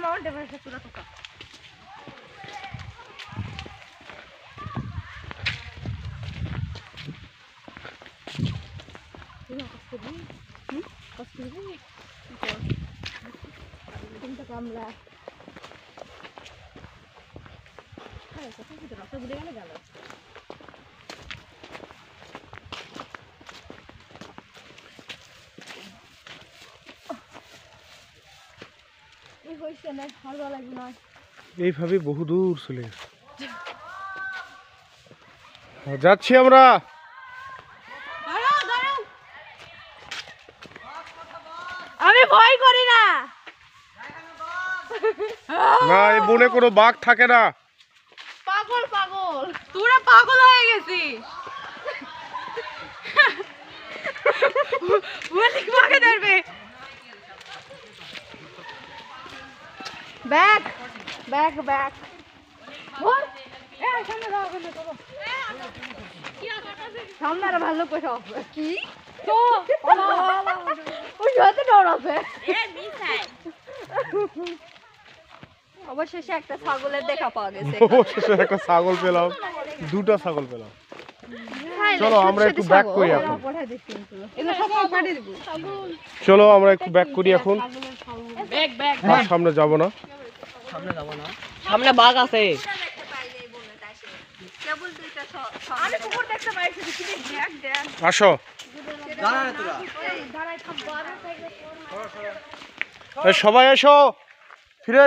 Mount Everest চূড়া তো কামলা গেল এইভাবে বহু দূর চলে গেছে যাচ্ছি আমরা আমি ভয় করি না না এই বনে কোনো বাঘ থাকে না পাগল পাগল তোরা পাগল হয়ে গেছিস বাঘে ধরবে ব্যাক ব্যাক ব্যাক সামনে আরো ভালো করে কি তো ওই সাথে ডরাবে অবশেষে একটা ছাগলের দেখা পাওয়া গেছে অবশেষে একটা ছাগল পেলাম দুটো ছাগল পেলাম চলো আমরা একটু ব্যাক করি এখন চলো আমরা একটু ব্যাক করি এখন আর সামনে যাব না সামনে বাঘ আছে আসো সবাই এসো ফিরে